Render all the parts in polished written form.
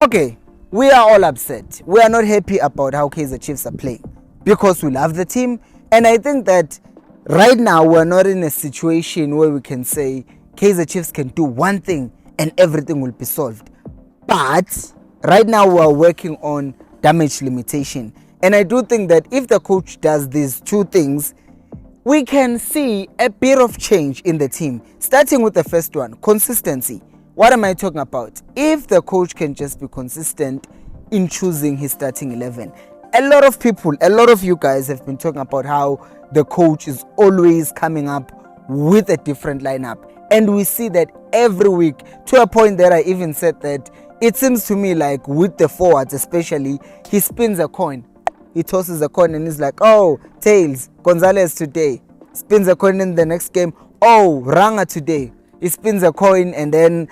Okay, we are all upset. We are not happy about how Kaizer Chiefs are playing because we love the team. And I think that right now we're not in a situation where we can say Kaizer Chiefs can do one thing and everything will be solved. But right now we're working on damage limitation. And I do think that if the coach does these two things, we can see a bit of change in the team. Starting with the first one, consistency. What am I talking about? If the coach can just be consistent in choosing his starting 11. A lot of people, a lot of you guys have been talking about how the coach is always coming up with a different lineup. And we see that every week, to a point that I even said that it seems to me like with the forwards especially, he spins a coin. He tosses a coin and he's like, oh, tails, Gonzalez today. Spins a coin in the next game. Oh, Ranga today. He spins a coin and then,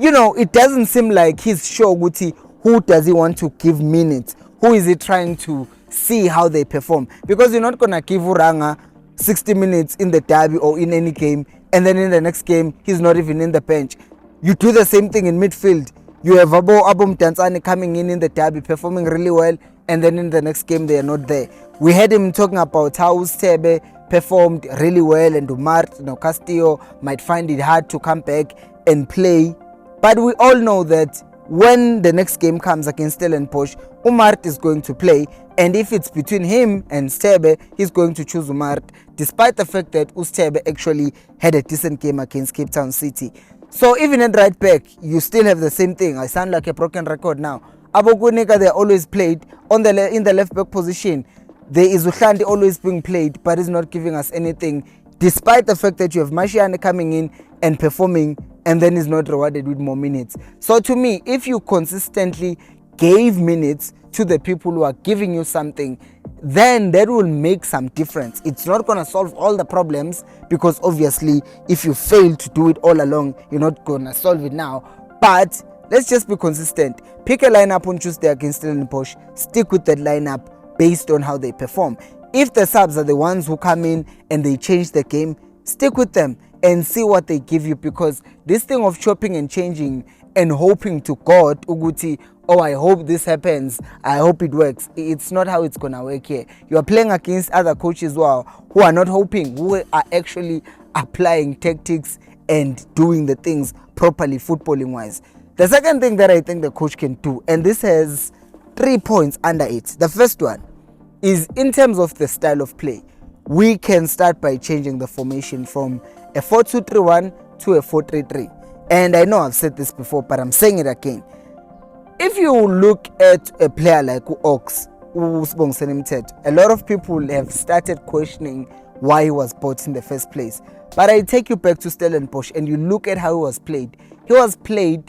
it doesn't seem like he's sure who does he want to give minutes. Who is he trying to see how they perform? Because you're not going to give Ranga 60 minutes in the derby or in any game and then in the next game, he's not even in the bench. You do the same thing in midfield. You have Abum Tanzani coming in the derby, performing really well, and then in the next game they are not there. We had him talking about how Stebe performed really well and Umar, Castillo might find it hard to come back and play. But we all know that when the next game comes against Stellenbosch, Umar is going to play, and if it's between him and Stebe, he's going to choose Umar, despite the fact that Stebe actually had a decent game against Cape Town City. So even at right back, you still have the same thing. I sound like a broken record now. Aboguneka, they always played in the left back position. There is Uhlandi always being played, but he's not giving us anything, despite the fact that you have Mashiane coming in and performing, and then he's not rewarded with more minutes. So to me, if you consistently gave minutes to the people who are giving you something, then that will make some difference. It's not going to solve all the problems, because obviously if you fail to do it all along, you're not going to solve it now. But let's just be consistent. Pick a lineup on Tuesday against Stellenbosch. Stick with that lineup based on how they perform. If the subs are the ones who come in and they change the game, stick with them and see what they give you, because this thing of chopping and changing and hoping to God, Uguti, oh, I hope this happens, I hope it works. It's not how it's gonna work here. You are playing against other coaches who are not hoping, who are actually applying tactics and doing the things properly, footballing wise. The second thing that I think the coach can do, and this has 3 points under it. The first one is in terms of the style of play. We can start by changing the formation from a 4-2-3-1 to a 4-3-3. And I know I've said this before, but I'm saying it again. If you look at a player like Ox, a lot of people have started questioning why he was bought in the first place. But I take you back to Stellenbosch and you look at how he was played. He was played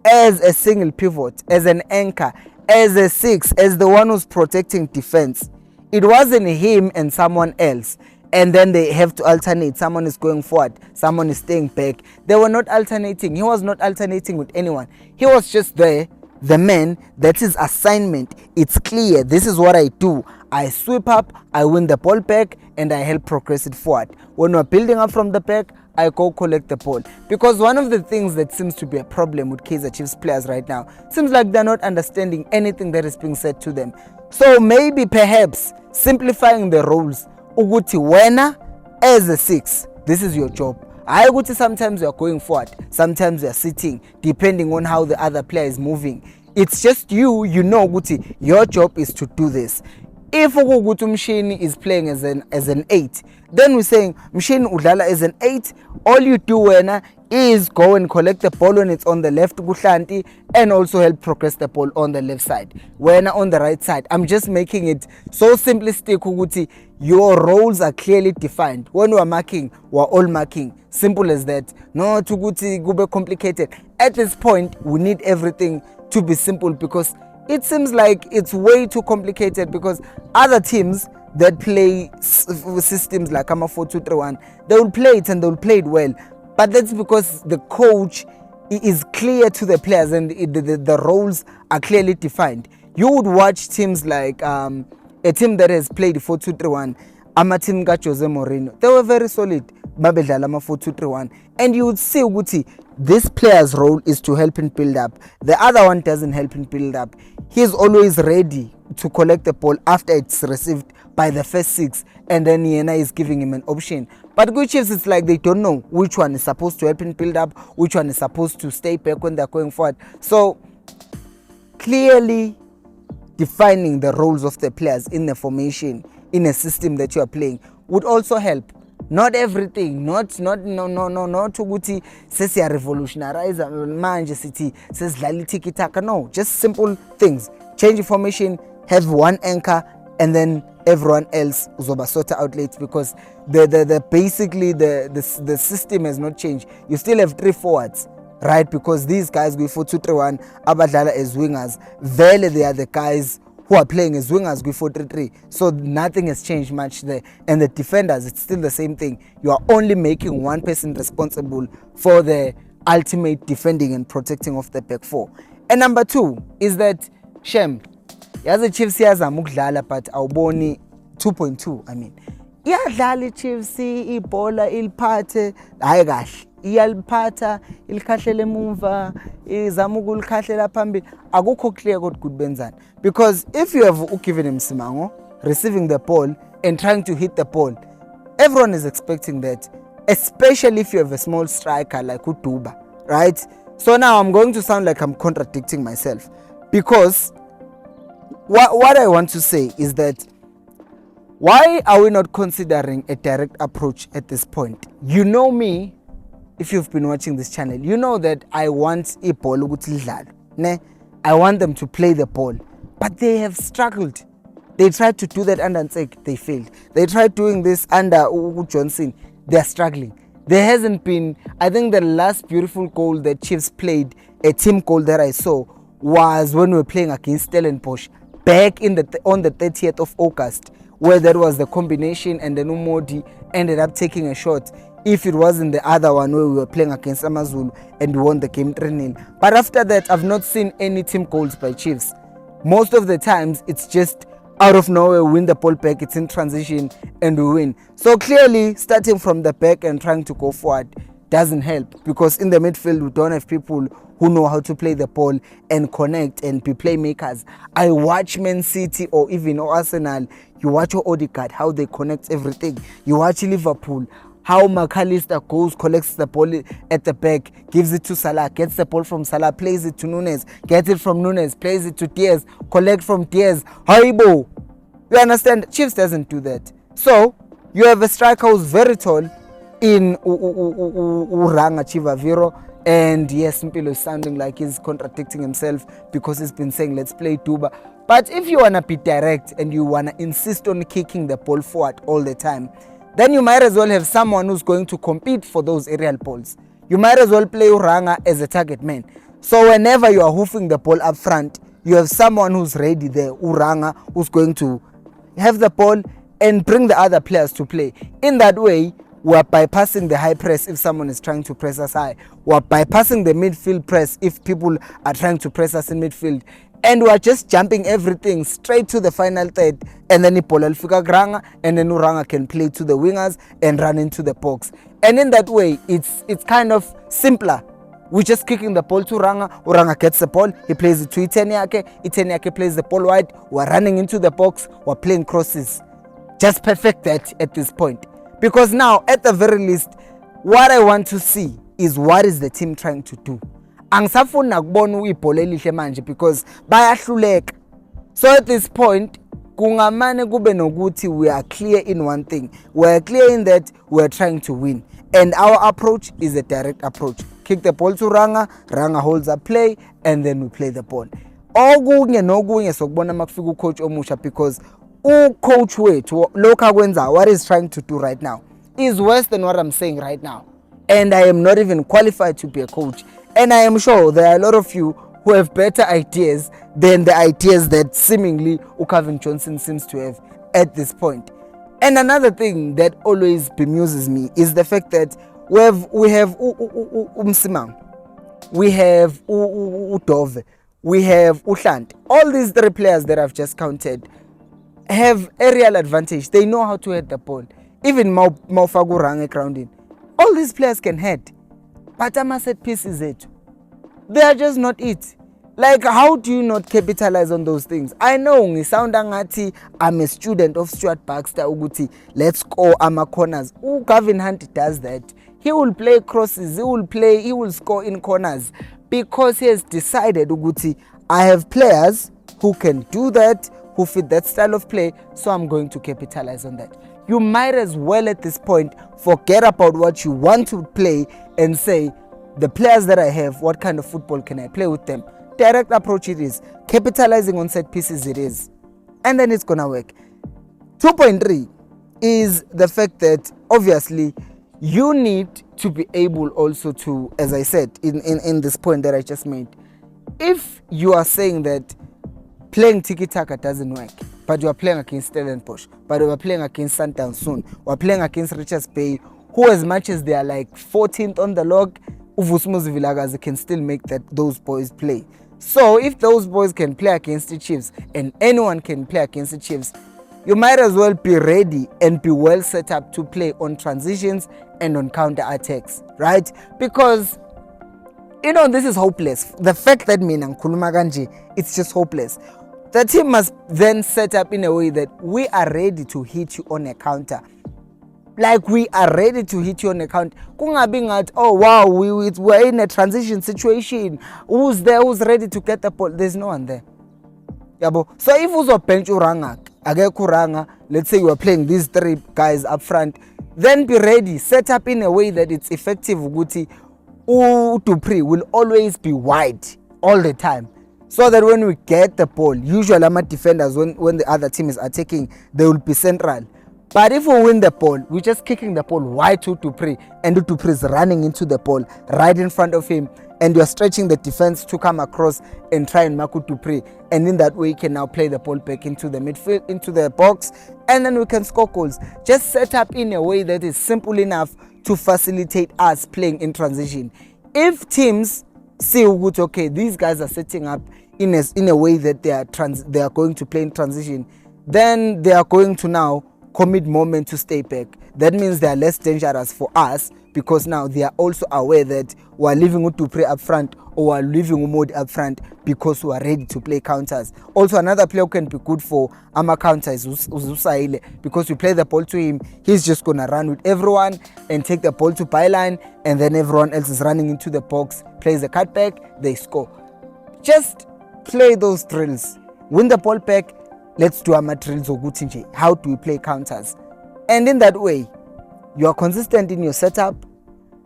as a single pivot, as an anchor, as a 6, as the one who's protecting defense. It wasn't him and someone else. And then they have to alternate. Someone is going forward, someone is staying back. They were not alternating. He was not alternating with anyone. He was just there, the man. That's his assignment. It's clear. This is what I do. I sweep up, I win the ball back, and I help progress it forward. When we're building up from the back, I go collect the ball. Because one of the things that seems to be a problem with Kaizer Chiefs players right now, seems like they're not understanding anything that is being said to them. So maybe perhaps simplifying the roles. Uguti wena as a 6, this is your job. I Uguti, sometimes you are going forward, sometimes you are sitting, depending on how the other player is moving. It's just you know Uguti, your job is to do this. If Uguti Mshini is playing as an 8, then we're saying Mshini udlala as an 8. All you do wena is go and collect the ball when it's on the left, Gushanti, and also help progress the ball on the left side. When on the right side, I'm just making it so simplistic, Uguti. Your roles are clearly defined. When we are marking, we're all marking. Simple as that. No to Gube complicated. At this point, we need everything to be simple, because it seems like it's way too complicated, because other teams that play systems like Ama 4-2-3-1, they will play it and they will play it well. But that's because the coach is clear to the players and the roles are clearly defined. You would watch teams like a team that has played 4-2-3-1, ama team ka Jose Mourinho. They were very solid. Babedlala ama 4-2-3-1. And you would see ukuthi this player's role is to help him build up. The other one doesn't help him build up. He's always ready to collect the ball after it's received by the first 6, and then Yena is giving him an option. But good Chiefs, it's like they don't know which one is supposed to help him build up, which one is supposed to stay back when they're going forward. So clearly defining the roles of the players in the formation, in a system that you are playing, would also help. Not everything, not ukuthi sesiya revolutionize manje sithi sesidlala tiki taka. No, just simple things. Change formation, have one anchor, and then everyone else uzoba sorta out late, because basically the system has not changed. You still have 3 forwards, right? Because these guys go 4-2-3-1 abadlala as wingers. Vele they are the guys who are playing as wingers go 4-3-3. So nothing has changed much there. And the defenders, it's still the same thing. You are only making one person responsible for the ultimate defending and protecting of the back 4. And number 2 is that Shem, yazi Chiefs iyazama ukudlala but awuboni 2.2. I mean, iyadlala iChiefs ibhola iliphathe hayi kahle, iyaliphatha ilikhahlele emuva, izama ukulikhahlela phambili, akukho clear kodwa good benzani. Because if you have given him Simango receiving the ball and trying to hit the ball, everyone is expecting that, especially if you have a small striker like Utuba, right? So now I'm going to sound like I'm contradicting myself, because what I want to say is that, why are we not considering a direct approach at this point? You know me, if you've been watching this channel, you know that I want a ball ukuthi lidlale, ne? I want them to play the ball, but they have struggled. They tried to do that under Nsek, they failed. They tried doing this under Johnson, they're struggling. There hasn't been, I think the last beautiful goal that Chiefs played, a team goal that I saw, was when we were playing against Stellenbosch back on the 30th of August, where there was the combination and then Umodi ended up taking a shot. If it wasn't the other one where we were playing against Amazulu and we won the game 3-0. But after that, I've not seen any team goals by Chiefs. Most of the times, it's just out of nowhere, we win the ball back, it's in transition, and we win. So clearly, starting from the back and trying to go forward doesn't help, because in the midfield, we don't have people who know how to play the ball and connect and be playmakers. I watch Man City or even Arsenal, you watch Odegaard, how they connect everything. You watch Liverpool, how McAllister goes, collects the ball at the back, gives it to Salah, gets the ball from Salah, plays it to Nunes, gets it from Nunes, plays it to Diaz, collect from Diaz, Haribo. You understand? Chiefs doesn't do that. So, you have a striker who's very tall in Uranga Chivaviro, and yes, Mpilo is sounding like he's contradicting himself because he's been saying, let's play Tuba. But if you want to be direct and you want to insist on kicking the ball forward all the time, then you might as well have someone who's going to compete for those aerial balls. You might as well play Uranga as a target man. So whenever you are hoofing the ball up front, you have someone who's ready there, Uranga, who's going to have the ball and bring the other players to play. In that way, we're bypassing the high press if someone is trying to press us high. We're bypassing the midfield press if people are trying to press us in midfield. And we're just jumping everything straight to the final third, and then Ipola Fika Granga, and then Uranga can play to the wingers and run into the box. And in that way, it's kind of simpler. We're just kicking the ball to Uranga. Uranga gets the ball, he plays it to Itenyake plays the ball wide, we're running into the box, we're playing crosses. Just perfect that at this point. Because now, at the very least, what I want to see is, what is the team trying to do? Angisafuna ukubona uyibhola elihle manje, because bayahluleka. So at this point, kungamane kube nokuthi we are clear in one thing. We are clear in that we are trying to win. And our approach is a direct approach. Kick the ball to Ranga, Ranga holds up play, and then we play the ball. Okunye nokunye sokubona makufika ucoach omusha, because coach wethu lokho akwenza, what is trying to do right now is worse than what I'm saying right now. And I am not even qualified to be a coach. And I am sure there are a lot of you who have better ideas than the ideas that seemingly Ukavin Johnson seems to have at this point. And another thing that always bemuses me is the fact that we have Umsimang, we have Udove, we have Ushant. All these 3 players that I've just counted have aerial advantage. They know how to head the ball. Even Maufagurang grounding. All these players can head. but ama-set pieces ethu, they are just not it. Like, how do you not capitalize on those things? I know ngisounda ngathi I'm a student of Stuart Baxter ukuthi let's score ama-corners. Gavin Hunt does that. He will play crosses, he will score in corners because he has decided ukuthi I have players who can do that, who fit that style of play, so I'm going to capitalize on that. You might as well at this point forget about what you want to play and say, the players that I have, what kind of football can I play with them? Direct approach it is. Capitalizing on set pieces it is. And then it's gonna work. 2.3 is the fact that obviously you need to be able also to, as I said in this point that I just made, if you are saying that playing tiki-taka doesn't work, but you are playing against Stellenbosch, but you are playing against Sundown soon, or playing against Richards Bay, who as much as they are like 14th on the log, Uvusumuzi Vilakazi can still make those boys play. So if those boys can play against the Chiefs and anyone can play against the Chiefs, you might as well be ready and be well set up to play on transitions and on counter attacks, right? Because this is hopeless. The fact that mina ngikhuluma kanje, it's just hopeless. The team must then set up in a way that we are ready to hit you on a counter. Like, we are ready to hit you on a counter. Kungabi ngathi, oh wow, we're in a transition situation. Who's there? Who's ready to get the ball? There's no one there. Yabo. So if uzo bench uranga, akekho uranga, let's say you are playing these three guys up front, then be ready. Set up in a way that it's effective. Uguti Dupree will always be wide all the time. So that when we get the ball, usually our defenders, when the other team is attacking, they will be central. But if we win the ball, we're just kicking the ball wide to Dupree, and Dupree is running into the ball right in front of him, and you're stretching the defense to come across and try and mark Dupree, and in that way you can now play the ball back into the midfield, into the box, and then we can score goals. Just set up in a way that is simple enough to facilitate us playing in transition. If teams see okay, these guys are setting up in a way that they are going to play in transition, then they are going to now commit moment to stay back. That means they are less dangerous for us because now they are also aware that we are leaving Dupree up front or we are leaving Umodi up front because we are ready to play counters. Also, another player who can be good for Ama counter is Uzusaile, because you play the ball to him, he's just going to run with everyone and take the ball to byline, and then everyone else is running into the box, plays a cutback, they score. Just play those drills. Win the ball back. Let's do our drills. How do we play counters? And in that way, you are consistent in your setup,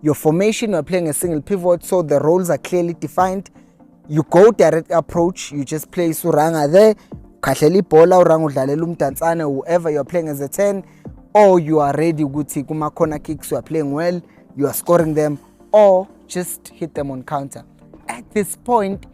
your formation, you're playing a single pivot, so the roles are clearly defined. You go direct approach, you just play Suranga there, Kahleli Bola, Urangu Dalelum Tanzana, whoever you're playing as a 10, or you are ready Guti Kuma corner kicks, you are playing well, you are scoring them, or just hit them on counter. At this point,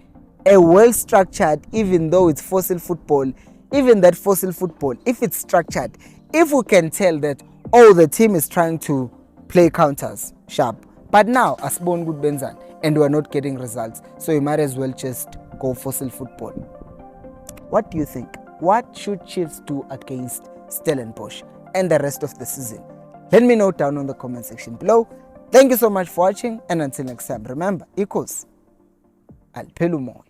a well-structured, even though it's fossil football, even that fossil football, if it's structured, if we can tell that, oh, the team is trying to play counters, sharp, but now asibon good benzan, and we're not getting results, so you might as well just go fossil football. What do you think? What should Chiefs do against Stellenbosch and the rest of the season? Let me know down on the comment section below. Thank you so much for watching, and until next time, remember, equals Alpelumoy.